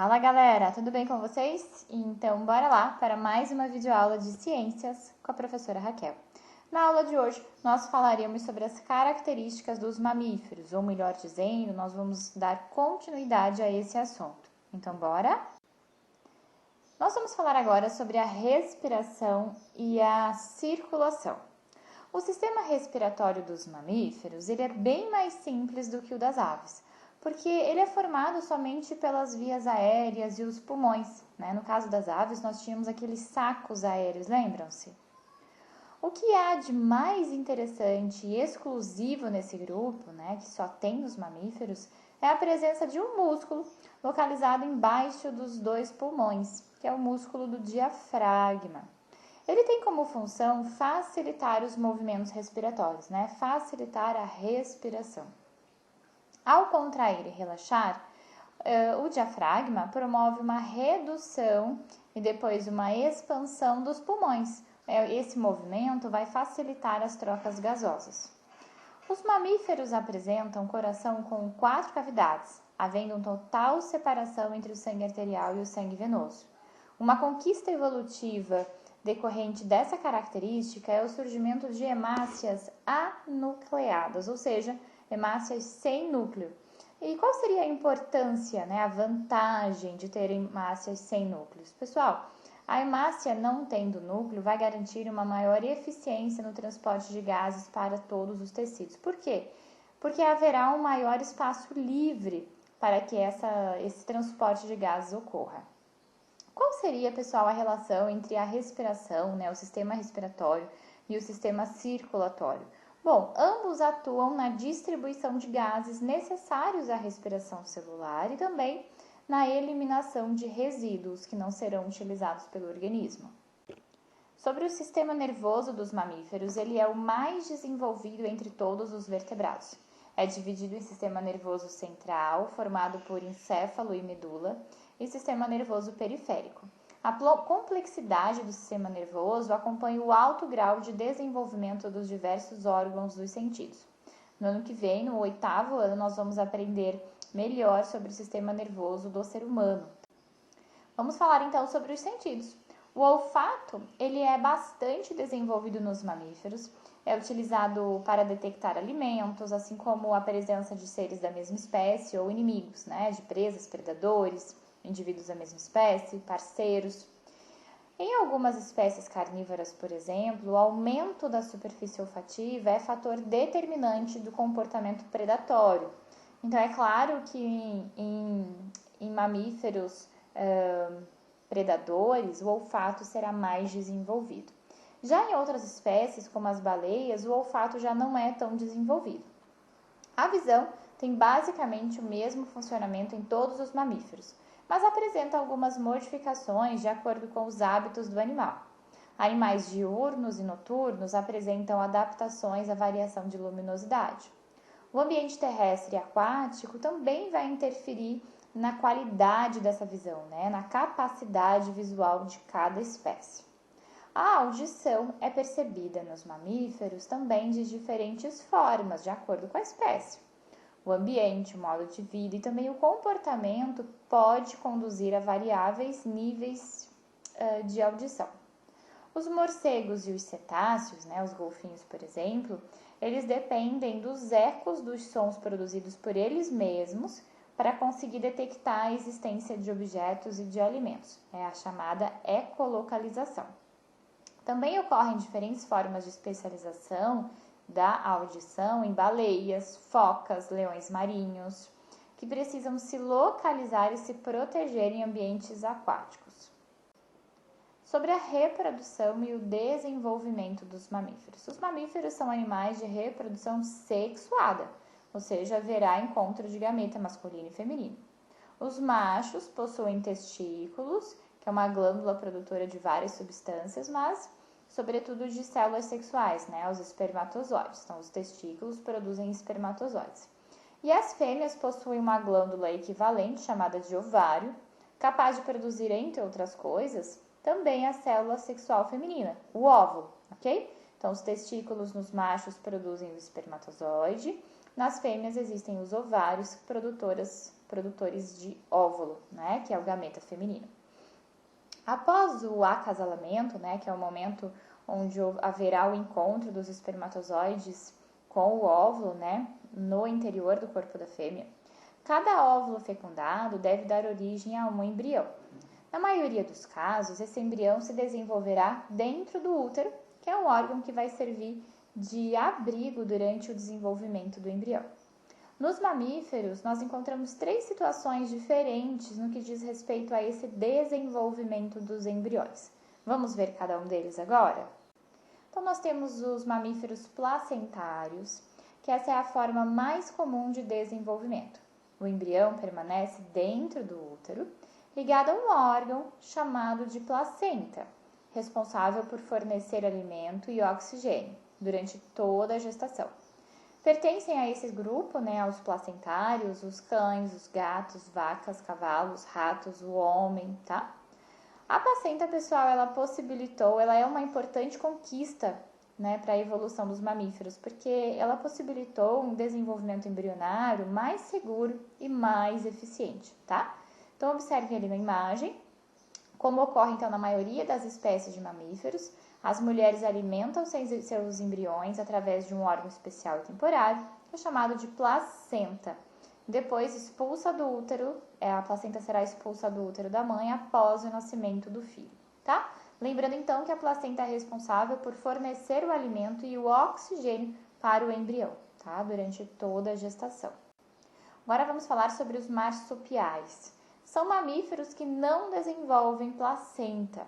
Fala galera, tudo bem com vocês? Então bora lá para mais uma videoaula de ciências com a professora Raquel. Na aula de hoje nós falaremos sobre as características dos mamíferos, ou melhor dizendo, nós vamos dar continuidade a esse assunto. Então bora? Nós vamos falar agora sobre a respiração e a circulação. O sistema respiratório dos mamíferos ele é bem mais simples do que o das aves, porque ele é formado somente pelas vias aéreas e os pulmões, né? No caso das aves, nós tínhamos aqueles sacos aéreos, lembram-se? O que há de mais interessante e exclusivo nesse grupo, né, que só tem os mamíferos, é a presença de um músculo localizado embaixo dos dois pulmões, que é o músculo do diafragma. Ele tem como função facilitar os movimentos respiratórios, né? Facilitar a respiração. Ao contrair e relaxar, o diafragma promove uma redução e depois uma expansão dos pulmões. Esse movimento vai facilitar as trocas gasosas. Os mamíferos apresentam coração com 4 cavidades, havendo uma total separação entre o sangue arterial e o sangue venoso. Uma conquista evolutiva decorrente dessa característica é o surgimento de hemácias anucleadas, ou seja, hemácias sem núcleo. E qual seria a importância, a vantagem de ter hemácias sem núcleos? Pessoal, a hemácia não tendo núcleo vai garantir uma maior eficiência no transporte de gases para todos os tecidos. Por quê? Porque haverá um maior espaço livre para que esse transporte de gases ocorra. Qual seria, pessoal, a relação entre a respiração, o sistema respiratório e o sistema circulatório? Bom, ambos atuam na distribuição de gases necessários à respiração celular e também na eliminação de resíduos que não serão utilizados pelo organismo. Sobre o sistema nervoso dos mamíferos, ele é o mais desenvolvido entre todos os vertebrados. É dividido em sistema nervoso central, formado por encéfalo e medula, e sistema nervoso periférico. A complexidade do sistema nervoso acompanha o alto grau de desenvolvimento dos diversos órgãos dos sentidos. No ano que vem, no 8º ano, nós vamos aprender melhor sobre o sistema nervoso do ser humano. Vamos falar então sobre os sentidos. O olfato, ele é bastante desenvolvido nos mamíferos, é utilizado para detectar alimentos, assim como a presença de seres da mesma espécie ou inimigos, de presas, predadores, indivíduos da mesma espécie, parceiros. Em algumas espécies carnívoras, por exemplo, o aumento da superfície olfativa é fator determinante do comportamento predatório. Então, é claro que em mamíferos predadores, o olfato será mais desenvolvido. Já em outras espécies, como as baleias, o olfato já não é tão desenvolvido. A visão tem basicamente o mesmo funcionamento em todos os mamíferos, mas apresenta algumas modificações de acordo com os hábitos do animal. Animais diurnos e noturnos apresentam adaptações à variação de luminosidade. O ambiente terrestre e aquático também vai interferir na qualidade dessa visão, na capacidade visual de cada espécie. A audição é percebida nos mamíferos também de diferentes formas, de acordo com a espécie. O ambiente, o modo de vida e também o comportamento pode conduzir a variáveis níveis de audição. Os morcegos e os cetáceos, os golfinhos, por exemplo, eles dependem dos ecos dos sons produzidos por eles mesmos para conseguir detectar a existência de objetos e de alimentos. É a chamada ecolocalização. Também ocorrem diferentes formas de especialização da audição em baleias, focas, leões marinhos, que precisam se localizar e se proteger em ambientes aquáticos. Sobre a reprodução e o desenvolvimento dos mamíferos. Os mamíferos são animais de reprodução sexuada, ou seja, haverá encontro de gameta masculino e feminino. Os machos possuem testículos, que é uma glândula produtora de várias substâncias, mas sobretudo de células sexuais, os espermatozoides. Então, os testículos produzem espermatozoides. E as fêmeas possuem uma glândula equivalente, chamada de ovário, capaz de produzir, entre outras coisas, também a célula sexual feminina, o óvulo, ok? Então, os testículos nos machos produzem o espermatozoide, nas fêmeas existem os ovários produtoras produtores de óvulo, né, que é o gameta feminino. Após o acasalamento, né, que é o momento onde haverá o encontro dos espermatozoides com o óvulo, né, no interior do corpo da fêmea, cada óvulo fecundado deve dar origem a um embrião. Na maioria dos casos, esse embrião se desenvolverá dentro do útero, que é um órgão que vai servir de abrigo durante o desenvolvimento do embrião. Nos mamíferos, nós encontramos 3 situações diferentes no que diz respeito a esse desenvolvimento dos embriões. Vamos ver cada um deles agora? Então, nós temos os mamíferos placentários, que essa é a forma mais comum de desenvolvimento. O embrião permanece dentro do útero, ligado a um órgão chamado de placenta, responsável por fornecer alimento e oxigênio durante toda a gestação. Pertencem a esse grupo, né, aos placentários, os cães, os gatos, vacas, cavalos, ratos, o homem, tá? A placenta, pessoal, ela é uma importante conquista, né, para a evolução dos mamíferos, porque ela possibilitou um desenvolvimento embrionário mais seguro e mais eficiente, tá? Então, observe ali na imagem, como ocorre então na maioria das espécies de mamíferos, as mulheres alimentam seus embriões através de um órgão especial e temporário, que é chamado de placenta. Depois expulsa do útero, a placenta será expulsa do útero da mãe após o nascimento do filho, tá? Lembrando então que a placenta é responsável por fornecer o alimento e o oxigênio para o embrião, tá? Durante toda a gestação. Agora vamos falar sobre os marsupiais. São mamíferos que não desenvolvem placenta.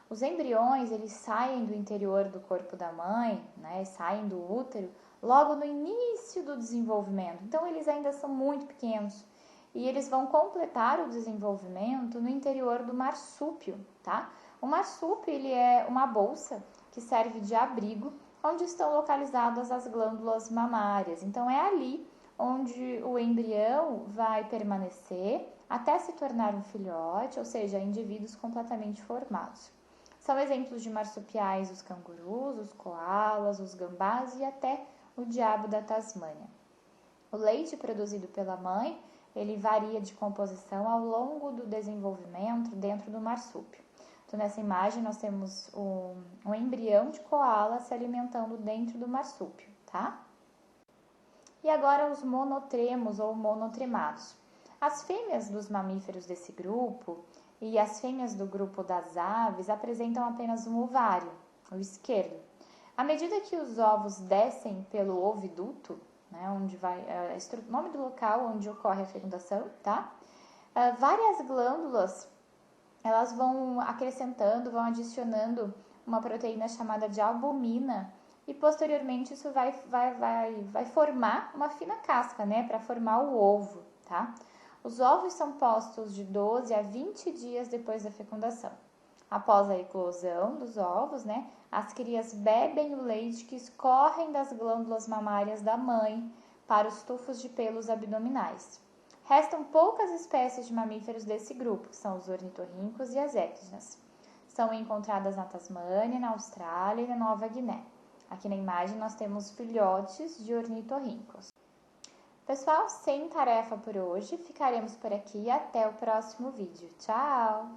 Os embriões, eles saem do interior do corpo da mãe, né, saem do útero, logo no início do desenvolvimento. Então, eles ainda são muito pequenos e eles vão completar o desenvolvimento no interior do marsúpio, tá? O marsúpio, ele é uma bolsa que serve de abrigo, onde estão localizadas as glândulas mamárias. Então, é ali onde o embrião vai permanecer até se tornar um filhote, ou seja, indivíduos completamente formados. São exemplos de marsupiais os cangurus, os coalas, os gambás e até o diabo da Tasmânia. O leite produzido pela mãe, ele varia de composição ao longo do desenvolvimento dentro do marsúpio. Então, nessa imagem, nós temos um embrião de coala se alimentando dentro do marsúpio, tá? E agora os monotremos ou monotremados. As fêmeas dos mamíferos desse grupo e as fêmeas do grupo das aves apresentam apenas um ovário, o esquerdo. À medida que os ovos descem pelo oviduto, né, onde vai o nome do local onde ocorre a fecundação, tá? Várias glândulas, elas vão acrescentando, vão adicionando uma proteína chamada de albumina e posteriormente isso vai formar uma fina casca, né, para formar o ovo, tá? Os ovos são postos de 12 a 20 dias depois da fecundação. Após a eclosão dos ovos, né, as crias bebem o leite que escorrem das glândulas mamárias da mãe para os tufos de pelos abdominais. Restam poucas espécies de mamíferos desse grupo, que são os ornitorrincos e as equinas. São encontradas na Tasmânia, na Austrália e na Nova Guiné. Aqui na imagem nós temos filhotes de ornitorrincos. Pessoal, sem tarefa por hoje, ficaremos por aqui e até o próximo vídeo. Tchau!